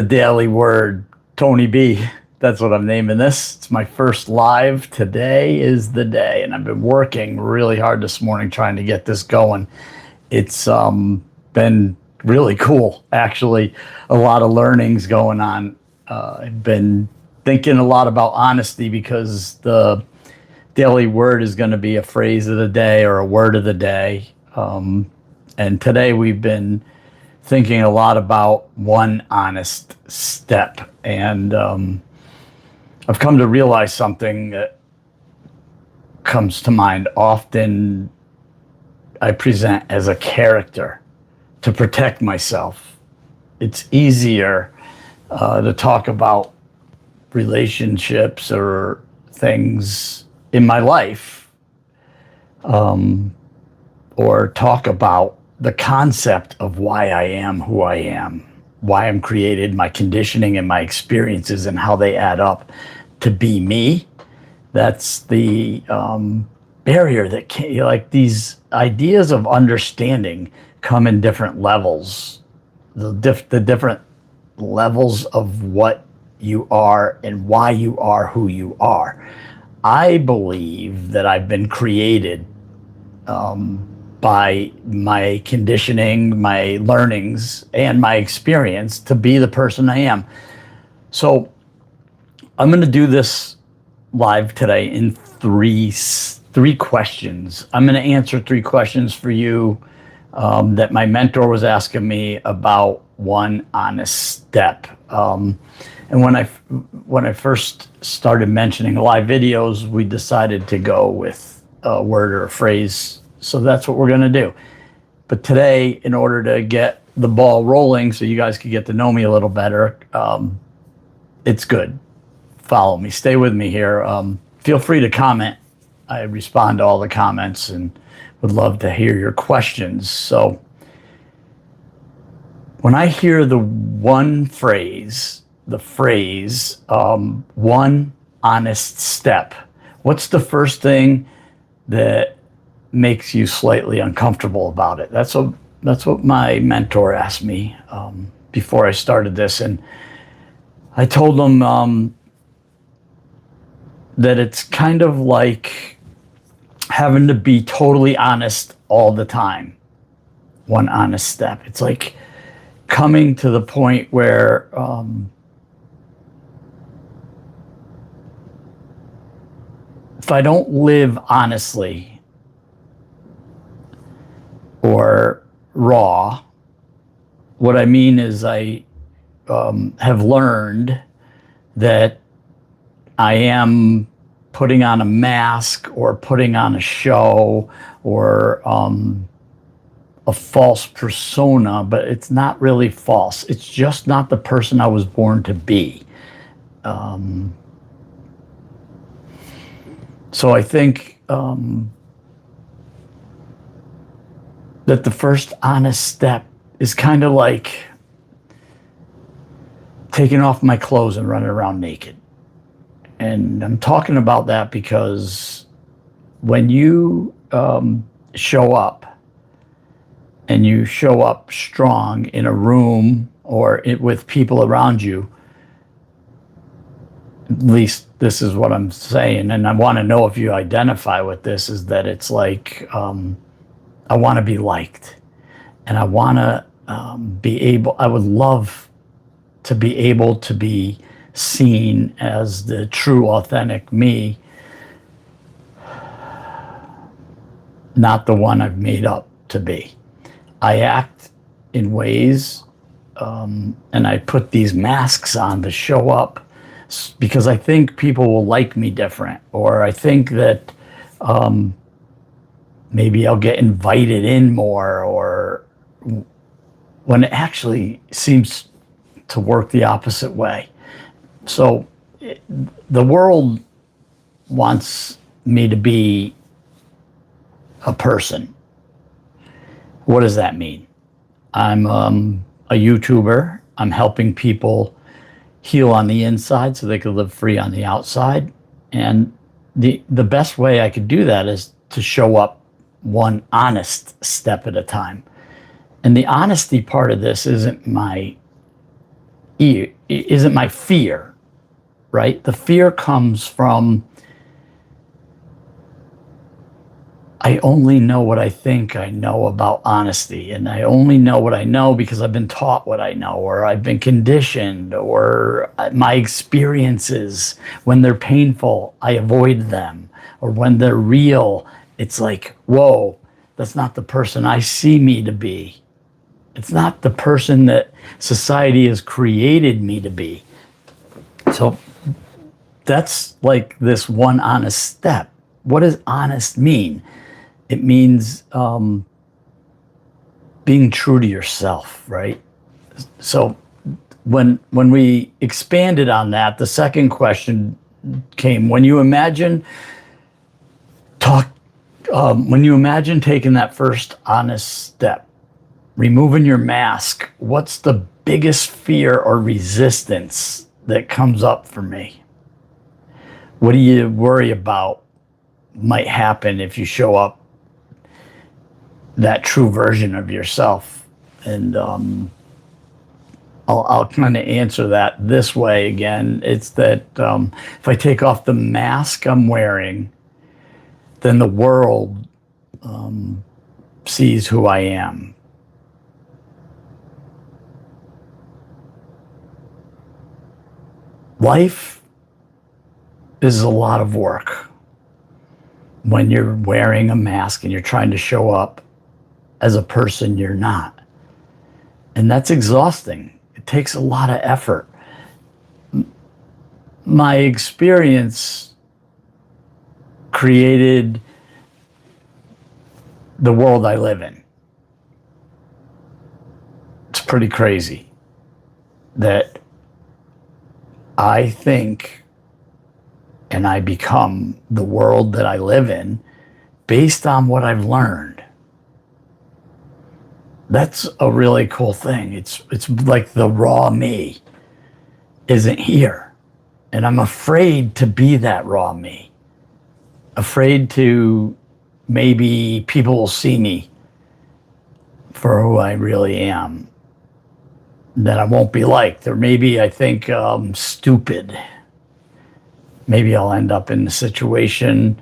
The Daily Word, Tony B. That's what I'm naming this. It's my first live. Today is the day, and I've been working really hard this morning trying to get this going. It's been really cool, actually. A lot of learnings going on. I've been thinking a lot about honesty because the Daily Word is going to be a phrase of the day or a word of the day. And today we've been thinking a lot about one honest step. And I've come to realize something that comes to mind often. I present as a character to protect myself. It's easier to talk about relationships or things in my life, or talk about the concept of why I am who I am, why I'm created, my conditioning and my experiences and how they add up to be me. That's the barrier that can't, like, these ideas of understanding come in different levels, the different levels of what you are and why you are who you are. I believe that I've been created by my conditioning, my learnings, and my experience to be the person I am. So I'm going to do this live today in three questions. I'm going to answer three questions for you that my mentor was asking me about one honest step. And when I first started mentioning live videos, we decided to go with a word or a phrase. So that's what we're going to do. But today, in order to get the ball rolling so you guys can get to know me a little better, it's good. Follow me. Stay with me here. Feel free to comment. I respond to all the comments and would love to hear your questions. So when I hear the phrase, one honest step, what's the first thing that makes you slightly uncomfortable about it? That's what my mentor asked me before I started this, and I told him that it's kind of like having to be totally honest all the time. One honest step. It's like coming to the point where if I don't live honestly or raw, what I mean is I have learned that I am putting on a mask or putting on a show or a false persona, but it's not really false. It's just not the person I was born to be. So I think that the first honest step is kind of like taking off my clothes and running around naked. And I'm talking about that because when you show up, and you show up strong in a room or with people around you, at least this is what I'm saying, and I want to know if you identify with this, is that it's like I want to be liked, and I want to I would love to be able to be seen as the true, authentic me, not the one I've made up to be. I act in ways, and I put these masks on to show up because I think people will like me different, or I think that maybe I'll get invited in more, or when it actually seems to work the opposite way. So the world wants me to be a person. What does that mean? I'm a YouTuber. I'm helping people heal on the inside so they could live free on the outside. And the best way I could do that is to show up one honest step at a time. And the honesty part of this isn't my isn't my fear, right? The fear comes from, I only know what I think I know about honesty, and I only know what I know because I've been taught what I know, or I've been conditioned, or my experiences, when they're painful, I avoid them, or when they're real, it's like, whoa, that's not the person I see me to be. It's not the person that society has created me to be. So that's like this one honest step. What does honest mean? It means being true to yourself, right? So when we expanded on that, the second question came: when you imagine taking that first honest step, removing your mask, what's the biggest fear or resistance that comes up for me? What do you worry about might happen if you show up that true version of yourself? And I'll kind of answer that this way again. It's that if I take off the mask I'm wearing, then the world sees who I am. Life is a lot of work when you're wearing a mask and you're trying to show up as a person you're not. And that's exhausting. It takes a lot of effort. My experience created the world I live in. It's pretty crazy that I think and I become the world that I live in based on what I've learned. That's a really cool thing. It's like the raw me isn't here. And I'm afraid to be that raw me. Afraid to maybe people will see me for who I really am. That I won't be liked. Or maybe I think I'm stupid. Maybe I'll end up in a situation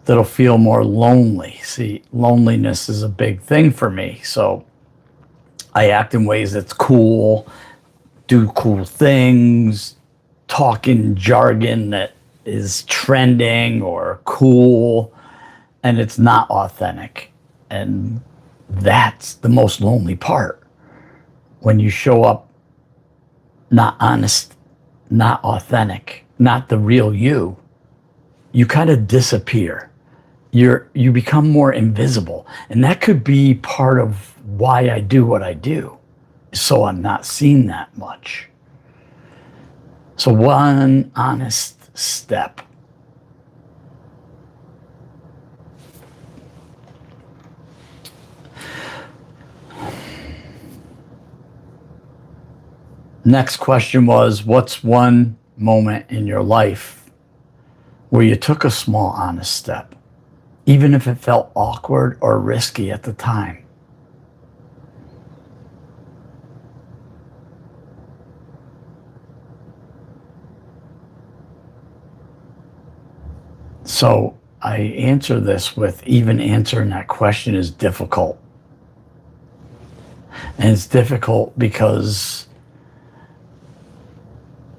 that'll feel more lonely. See, loneliness is a big thing for me. So I act in ways that's cool, do cool things, talk in jargon that is trending or cool, and it's not authentic. And that's the most lonely part. When you show up not honest, not authentic, not the real you, you kind of disappear. You become more invisible. And that could be part of why I do what I do, so I'm not seen that much. So one honest step. Next question was, what's one moment in your life where you took a small honest step, even if it felt awkward or risky at the time? So I answer this with, even answering that question is difficult. And it's difficult because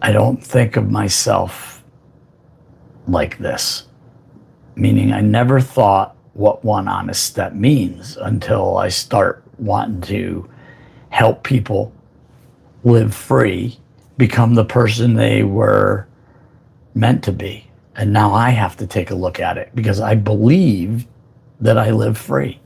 I don't think of myself like this. Meaning I never thought what one honest step means until I start wanting to help people live free, become the person they were meant to be. And now I have to take a look at it because I believe that I live free.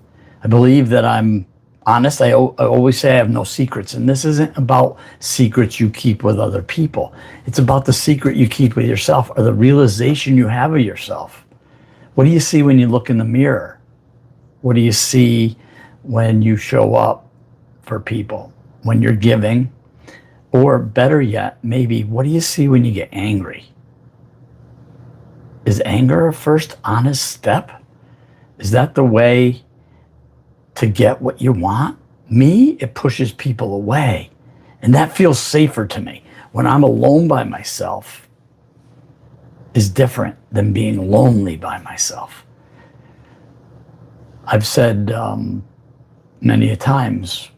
I believe that I'm honest. I always say I have no secrets. And this isn't about secrets you keep with other people. It's about the secret you keep with yourself, or the realization you have of yourself. What do you see when you look in the mirror? What do you see when you show up for people, when you're giving? Or better yet, maybe, what do you see when you get angry? Is anger a first honest step? Is that the way to get what you want? Me, it pushes people away. And that feels safer to me. When I'm alone by myself is different than being lonely by myself. I've said many a times,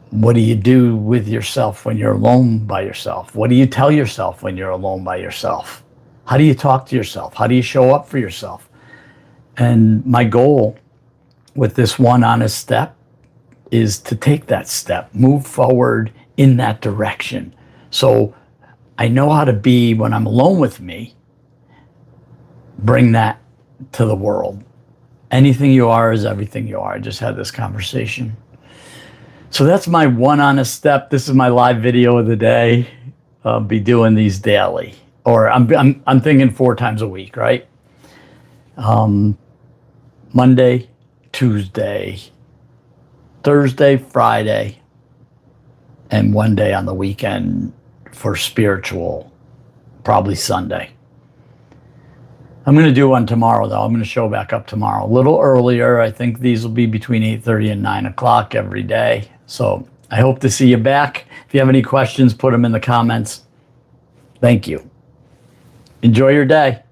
what do you do with yourself when you're alone by yourself? What do you tell yourself when you're alone by yourself? How do you talk to yourself? How do you show up for yourself? And my goal with this one honest step is to take that step, move forward in that direction. So I know how to be when I'm alone with me, bring that to the world. Anything you are is everything you are. I just had this conversation. So that's my one honest step. This is my live video of the day. I'll be doing these daily, or I'm thinking 4 times a week, right? Monday, Tuesday, Thursday, Friday, and one day on the weekend for spiritual, probably Sunday. I'm going to do one tomorrow, though. I'm going to show back up tomorrow a little earlier. I think these will be between 8:30 and 9 o'clock every day. So I hope to see you back. If you have any questions, put them in the comments. Thank you. Enjoy your day.